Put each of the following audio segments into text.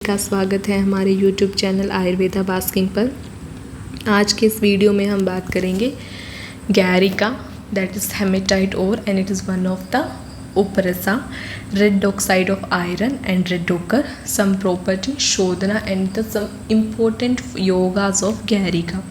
का स्वागत है हमारे YouTube चैनल आयुर्वेदा बास्किंग पर। आज के इस वीडियो में हम बात करेंगे गैरिका, that is hematite ore and it is one of the उपरसा, red oxide of iron and red ochre, some property, शोधना एंड द सम इम्पोर्टेंट योगाज ऑफ गैरिका।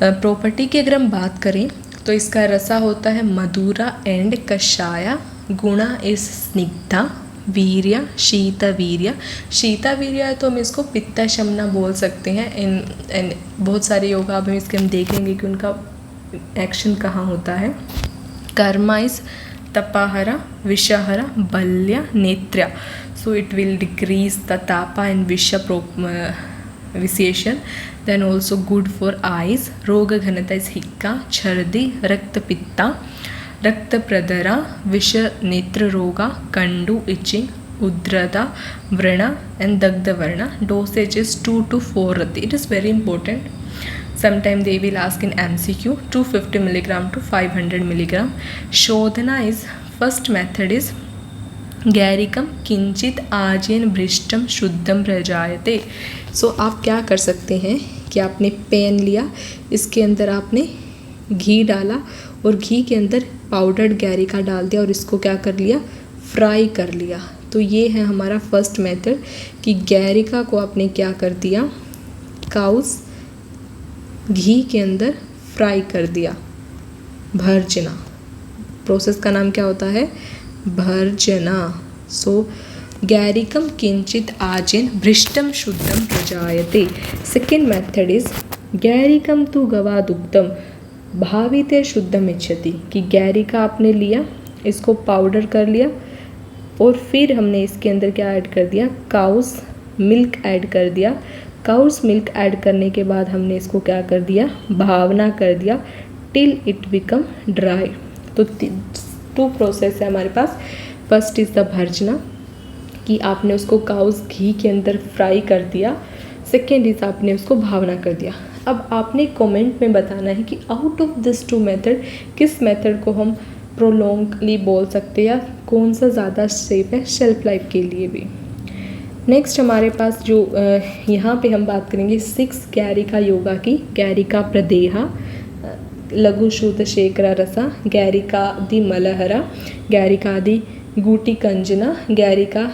प्रॉपर्टी की अगर हम बात करें तो इसका रसा होता है मधुरा एंड कषाया, गुणा इज स्निग्धा, वीर्य शीतवीर्य। शीतवीर्य है तो हम इसको पित्ता शमना बोल सकते हैं। इन बहुत सारे योगा अब हम इसके हम देखेंगे कि उनका एक्शन कहाँ होता है। कर्मा इज तपाहरा, विषहरा, बल्य, नेत्र्य। So it will decrease the तापा एंड विशेषण। Then also good for eyes. रोग घनता इज हिक्का, छर्दी, रक्त पित्ता, रक्त प्रदरा, विष नेत्र रोगा, कंडू इचिंग, उद्रता, व्रण एंड दग्ध वर्ण। Dosage is 2 to 4 Rati. It is very important. Sometime they will ask in MCQ 250 mg to 500 mg. शोधना is first method is गैरिकम किंचित आजेन भृष्टम शुद्धम प्रजायते. सो आप क्या कर सकते हैं कि आपने पैन लिया, इसके अंदर आपने घी डाला और घी के अंदर पाउडर्ड गैरिका डाल दिया और इसको क्या कर लिया, फ्राई कर लिया. तो ये है हमारा फर्स्ट मेथड कि गैरिका को आपने क्या कर दिया, काउस घी के अंदर फ्राई कर दिया. भर्जना, प्रोसेस का नाम क्या होता है, भर्जना. सो गैरिकम किंचित आजेन भृष्टम शुद्धम प्रजायते. सेकेंड मेथड इज गैरिकम तु गवा दुग्धम भाविते शुद्धम इच्छति. कि गैरिका आपने लिया, इसको पाउडर कर लिया और फिर हमने इसके अंदर क्या ऐड कर दिया, काउस मिल्क ऐड कर दिया. काउस मिल्क ऐड करने के बाद हमने इसको क्या कर दिया, भावना कर दिया टिल इट बिकम ड्राई. तो 2 प्रोसेस है हमारे पास. फर्स्ट इज़ द भर्जना कि आपने उसको काउस घी के अंदर फ्राई कर दिया. सेकेंड इज़ आपने उसको भावना कर दिया. अब आपने कमेंट में बताना है कि आउट ऑफ दिस 2 मेथड किस मेथड को हम प्रोलॉन्गली बोल सकते हैं या कौन सा ज़्यादा सेफ है शेल्फ लाइफ के लिए भी. नेक्स्ट हमारे पास जो यहाँ पे हम बात करेंगे 6 गैरिका योगा की. गैरिका प्रदेहा, लघु शूत शेखरा रसा, गैरिकादि Malhara, गैरिकादि गूटी कंजना, गैरिका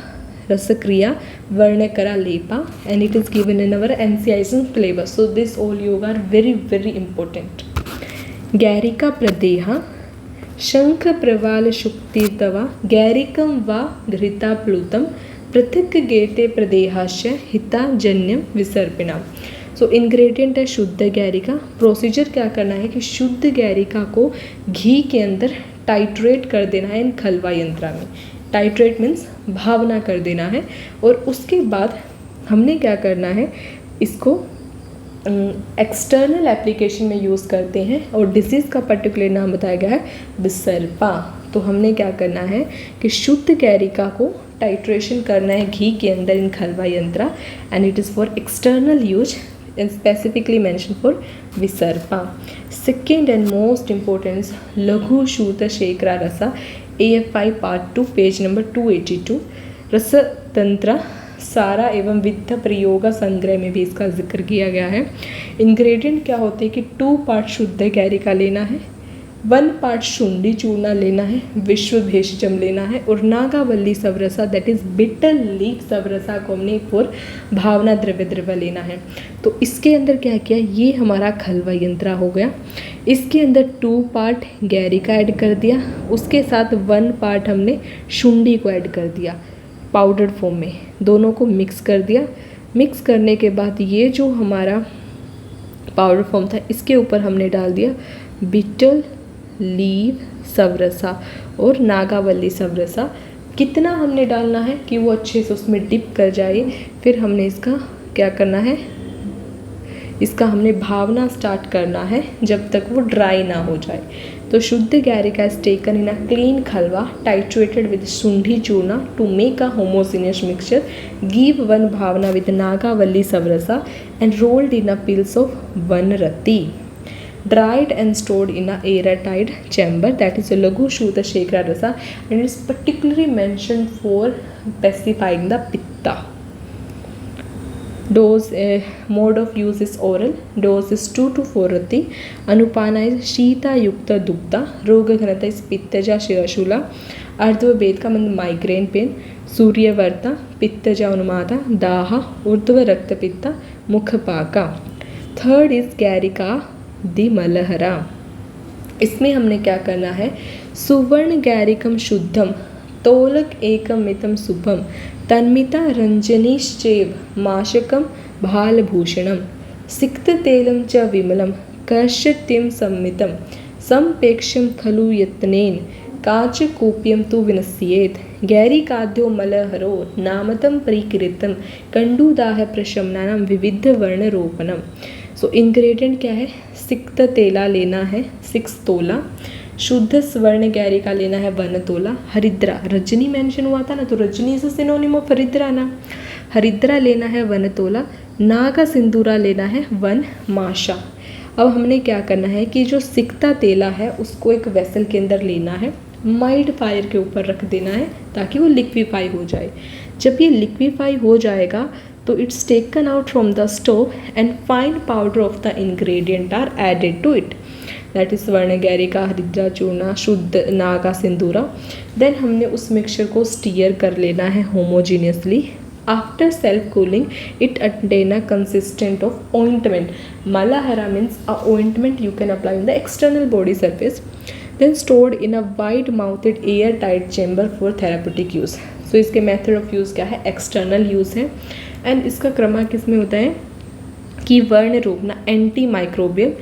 रसक्रिया, वर्णकरा Lepa, and it is given in our NCISM flavor. So this all yoga are very important. गैरिका प्रदेहा, शंख प्रवाल शुक्तिर्तवा, गैरिकम वा घृता प्लुतम, पृथक गेते प्रदेहास्य हिता जन्यम विसर्पिणा. सो इंग्रेडिएंट है शुद्ध गैरिका. प्रोसीजर क्या करना है कि शुद्ध गैरिका को घी के अंदर टाइट्रेट कर देना है इन खलवा यंत्रा में. टाइट्रेट मीन्स भावना कर देना है और उसके बाद हमने क्या करना है, इसको एक्सटर्नल एप्लीकेशन में यूज़ करते हैं और डिसीज़ का पर्टिकुलर नाम बताया गया है विसर्पा. तो हमने क्या करना है कि शुद्ध गैरिका को टाइट्रेशन करना है घी के अंदर इन खलवा यंत्रा and it is for external use and specifically mentioned for Visarpa. Second and most important is Laghu Shuta Shekhara Rasa, AFI Part 2, page number 282. रस तंत्र सारा एवं विद्ध प्रयोग संग्रह में भी इसका जिक्र किया गया है. इंग्रेडिएंट क्या होते हैं कि 2 पार्ट शुद्ध गैरिका लेना है, 1 पार्ट शुंडी चूर्णा लेना है, विश्व भेषजम लेना है और नागावल्ली सवरसा दैट इज़ बिटर लीफ सवरसा को हमने फॉर भावना द्रव्य लेना है. तो इसके अंदर क्या किया, ये हमारा खलवा यंत्रा हो गया. इसके अंदर 2 पार्ट गैरिका ऐड कर दिया, उसके साथ 1 पार्ट हमने शुंडी को ऐड कर दिया पाउडर फॉर्म में. दोनों को मिक्स कर दिया. मिक्स करने के बाद ये जो हमारा पाउडर फॉर्म था इसके ऊपर हमने डाल दिया बिटल लीव सवरसा और नागावल्ली सवरसा. कितना हमने डालना है कि वो अच्छे से उसमें डिप कर जाए. फिर हमने इसका क्या करना है, इसका हमने भावना स्टार्ट करना है जब तक वो ड्राई ना हो जाए. तो शुद्ध गैरिका is taken in a clean खलवा टाइट्रेटेड विद शुंडी चूर्णा to make a homogeneous mixture. Give 1 भावना विद नागावल्ली सवरसा and rolled in a pills of 1 रति. dried and stored in a airtight chamber, that is a Laghu Shuta Shekhara Rasa, and it is particularly mentioned for pacifying the pitta. Dose mode of use is oral. Dose is 2 to 4 rati. Anupana is शीता युक्त दुग्धा. रोग घनता is पित्तजा शिरशूला. अर्धवेद का मतलब migraine pen. सूर्यवर्ता पित्तजा अनुमाता. दाह ऊर्ध्व रक्तपित्ता मुखपाका. Third is गैरिका दि मलहरा. इसमें हमने क्या करना है, सुवर्ण गैरिकम शुद्धम तोलक एकम मितम शुभम तन्मिता रंजनीश्चैव माशकम भालभूषणम सिक्त तेलम च विमलम कर्षत्यम सम्मितम संपेक्षम खलु यत्नेन काचकूप्यम तु विनश्येत गैरिकाद्यो मलहरो नामतम परिकृतम कंडूदाह प्रशमनानां विविध वर्ण रोपणम. सो इंग्रेडिएंट क्या है, सिक्त तेला लेना है 6 तोला, शुद्ध स्वर्ण गैरिका लेना है 1 तोला, हरिद्रा रजनी मेंशन हुआ था ना, तो रजनी इज सिनोनिम ऑफ हरिद्रा ना, हरिद्रा लेना है 1 तोला, नागा सिंदूरा लेना है 1 माशा. अब हमने क्या करना है कि जो सिकता तेला है उसको एक वेसल के अंदर लेना है, माइल्ड फायर के ऊपर रख देना है ताकि वो लिक्विफाई हो जाए. जब ये लिक्विफाई हो जाएगा तो it's taken out from the stove and fine powder of the ingredient are added to it. That is स्वर्ण गैरिका, हरिद्रा चूर्ण, शुद्ध नागा सिंदूरा. देन हमने उस मिक्सचर को स्टीयर कर लेना है homogeneously. After self cooling, it attain a consistent of ointment. Malahara means a ointment you can apply on the external body surface. Then stored in a wide-mouthed air-tight chamber for therapeutic use. So इसके method of use क्या है, external use है. And इसका क्रम किस में होता है कि वर्ण रोपना एंटी माइक्रोबियल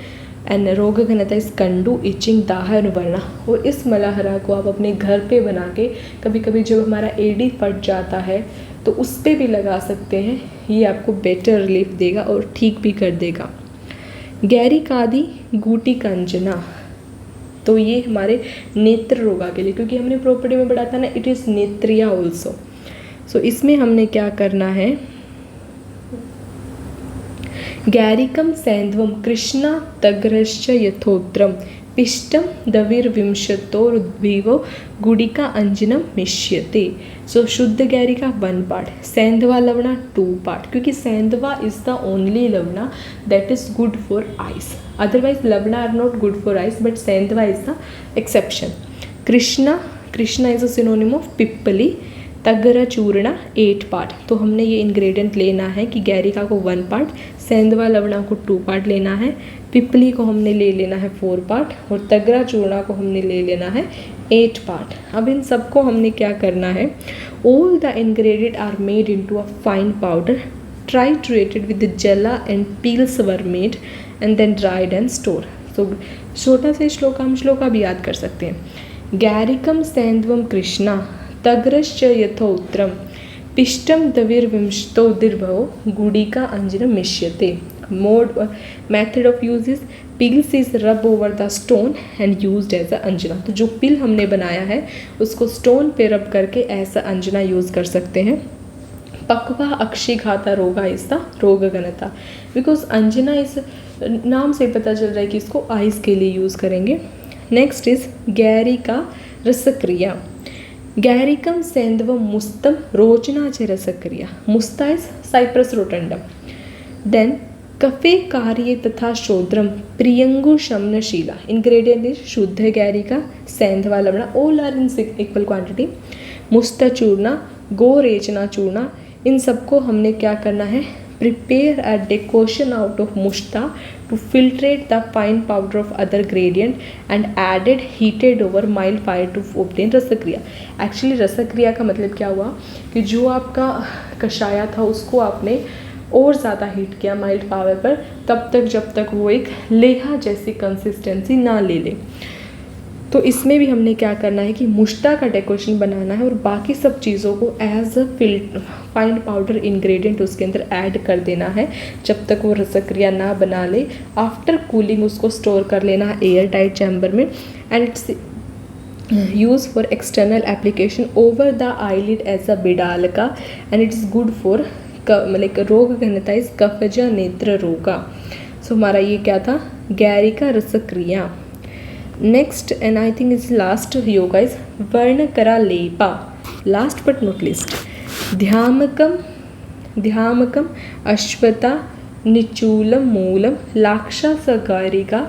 एंड रोग घनता इस कंडू इचिंग दाह वर्णा. और इस मलाहरा को आप अपने घर पे बना के कभी कभी जब हमारा एडी फट जाता है तो उस पर भी लगा सकते हैं. ये आपको बेटर रिलीफ देगा और ठीक भी कर देगा. गैरिकादि गूटी कंजना, तो ये हमारे नेत्र रोगा के लिए, क्योंकि हमने प्रॉपर्टी में पढ़ा था ना, इट इज़ नेत्रिया ऑल्सो. सो इसमें हमने क्या करना है, गैरिकम सैंधवम कृष्णा तग्रश्च यथोत्रम पिष्टम दविर्विंशतोरुद्भिवो गुडिका अंजनम मिश्यते. सो शुद्ध गैरिका 1 पार्ट, सैंधवा लवणा 2 पार्ट, क्योंकि सैंधवा इज द ओनली लवणा that is good for eyes. Otherwise लवणा are not good for eyes but सैंधवा इज द एक्सेप्शन. कृष्णा इज अ सिनोनिम ऑफ पिप्पली. तगर चूर्ण 8 पार्ट. तो हमने ये इंग्रेडिएंट लेना है कि गैरिका को 1 पार्ट, सेंधवा लवणा को 2 पार्ट लेना है, पिपली को हमने ले लेना है 4 पार्ट और तगरा चूर्णा को हमने ले लेना है 8 पार्ट. अब इन सबको हमने क्या करना है, all the ingredient are made into a fine powder, titrated with जला and pills were made and then dried and store. So छोटा से श्लोका भी याद कर सकते हैं. गैरिकम सैंधवम कृष्णा तग्रश्च यथोत्रम पिष्टम दविर्विंशतो दिर्भवो गुडिका अंजनम मिश्यते. Mode method of use is pills is rub over the stone and used as a अंजना. तो जो पिल हमने बनाया है उसको स्टोन पे रब करके ऐसा अंजना यूज़ कर सकते हैं. पक्वा अक्षिघाता रोगा इज द रोग घनता, बिकॉज अंजना इस नाम से पता चल रहा है कि इसको आइस के लिए यूज़ करेंगे. Next is गैरिका रसक्रिया. गैरिकम सैंधवम मुस्तम रोचना च रसक्रिया. मुस्ता इज साइप्रस रोटंडम. देन कफे कार्य तथा शोद्रम प्रियंगु शमनशीला. इंग्रेडिएंट इज शुद्ध गैरिका, सैंधवा लवणा, all are in equal quantity. मुस्ता चूर्णा, गो रेचना चूर्णा, इन सबको हमने क्या करना है, prepare a decoction out of mushta to filtrate the fine powder of other gradient and added heated over mild fire to obtain रसक्रिया. एक्चुअली रसक्रिया का मतलब क्या हुआ कि जो आपका कषाया था उसको आपने और ज़्यादा हीट किया माइल्ड पावर पर, तब तक जब तक वो एक लेहा जैसी कंसिस्टेंसी ना ले ले. तो इसमें भी हमने क्या करना है कि मुश्ता का डेकोरेशन बनाना है और बाकी सब चीज़ों को as a fine powder ingredient उसके अंदर ऐड कर देना है जब तक वो रसक्रिया ना बना ले. आफ्टर कूलिंग उसको स्टोर कर लेना है एयर टाइट चैम्बर में and it's use for external application over the eyelid as a बिडालका एंड इट्स गुड फॉर मतलब रोग घनता इस कफजा नेत्र रोगा. सो हमारा ये क्या था, गैरिका रसक्रिया. Next and I think is last योगा इज वर्णकरा लेपा. लास्ट बट नॉट लीस्ट ध्यामकम ध्यामकम अश्वता निचूलम मूलम लाक्षा सगारिका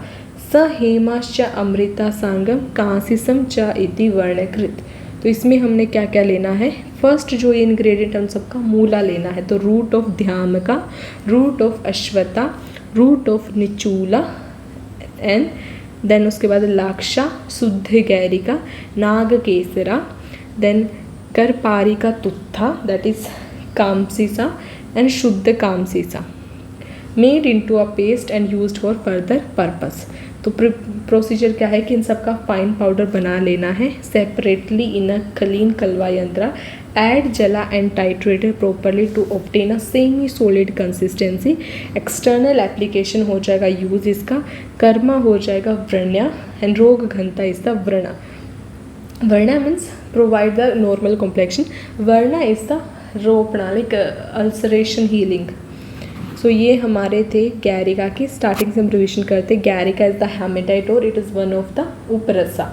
स हेमाश्च अमृता सांगम कांसिसम च इति वर्णकृत। तो इसमें हमने क्या क्या लेना है, फर्स्ट जो ये इंग्रेडिएंट हम सबका मूला लेना है, तो रूट ऑफ ध्यामका, रूट ऑफ अश्वता, रूट ऑफ निचूला एंड देन उसके बाद लाक्षा, शुद्ध गैरिका, नाग केसरा, देन करपारिका तुत्था दैट इज कामसीसा एंड शुद्ध कामसीसा made into a paste and used for further purpose. तो प्रोसीजर क्या है कि इन सब का फाइन पाउडर बना लेना है सेपरेटली इन अ क्लीन कलवा यंत्र, ऐड जला and titrated properly to obtain a semi solid consistency. External application हो जाएगा यूज इसका, कर्मा हो जाएगा व्रणा एंड रोग घनता इज द व्रणा। Varna means provide the normal complexion. Varna is the raw like ulceration healing. So ये हमारे थे गैरिका की, स्टार्टिंग से हम रिविजन करते। गैरिका इज द हेमेटाइट और it is one of the उपरसा।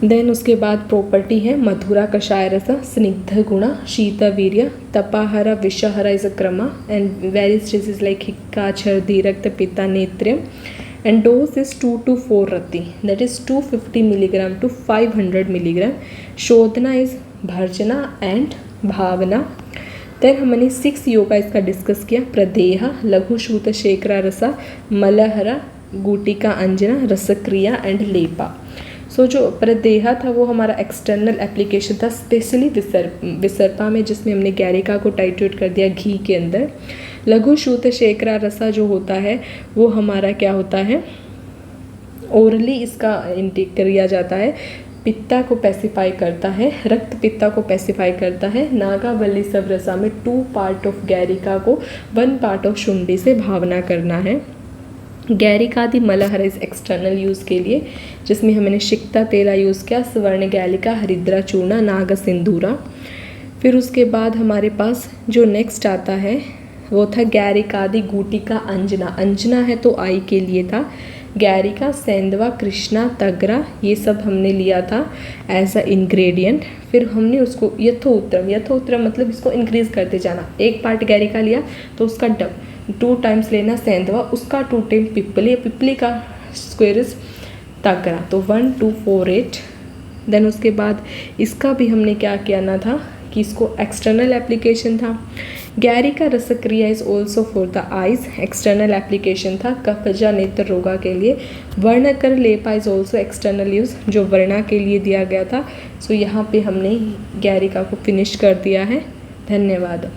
देन उसके बाद प्रॉपर्टी है मधुरा कषाय रस, स्निग्ध गुण, शीत वीर्य, तपाहर विषहर इज अ क्रमा एंड वेरियस डिजीज लाइक हिक्का, छर्दी, रक्त पित्ता, नेत्रियम and dose is 2 to 4 rati, that is 250 milligram to 500 milligram. शोधना is भर्जना and भावना। देन हमने 6 योगा इसका डिस्कस किया, प्रदेह, लघुशूत शेखरा रसा, मलहरा, गुटिका अंजना, रसक्रिया एंड लेपा। सो जो प्रदेहा था वो हमारा एक्सटर्नल एप्लीकेशन था, स्पेशली विसर्पा में, जिसमें हमने गैरिका को टाइट्रेट कर दिया घी के अंदर। लघु शूत शेखरा रसा जो होता है वो हमारा क्या होता है, ओरली इसका इंटेक किया जाता है, पित्ता को पैसिफाई करता है, रक्त पित्ता को पैसिफाई करता है। नागावली सब रसा में 2 पार्ट ऑफ गैरिका को 1 पार्ट ऑफ शुंडी से भावना करना है। गैरिकादि मलहर इस एक्सटर्नल यूज़ के लिए, जिसमें हमने शिक्ता तेला यूज़ किया, स्वर्ण गैलिका, हरिद्रा चूर्णा, नाग सिंदूरा। फिर उसके बाद हमारे पास जो नेक्स्ट आता है वो था गैरिकादि गुटिका अंजना। अंजना है तो आई के लिए था, गैरिका, सेंधवा, कृष्णा, तगरा ये सब हमने लिया था एज अ इंग्रेडिएंट। फिर हमने उसको यथोत्तरम, यथोत्तरम मतलब इसको इंक्रीज़ करते जाना। 1 पार्ट गैरिका लिया तो उसका 2 टाइम्स लेना सेंधवा, उसका 2 टाइम पिपली, पिपली का स्क्वायर इज तगरा, तो 1 2 4 8। देन उसके बाद इसका भी हमने क्या किया था कि इसको एक्सटर्नल एप्लीकेशन था। गैरिका रसक्रिया is also for the eyes, external application था कफजा नेत्र रोगा के लिए। वर्णकर लेपा इज ऑल्सो एक्सटर्नल यूज़, जो वर्णा के लिए दिया गया था। सो यहाँ पे हमने गैरिका को फिनिश कर दिया है। धन्यवाद।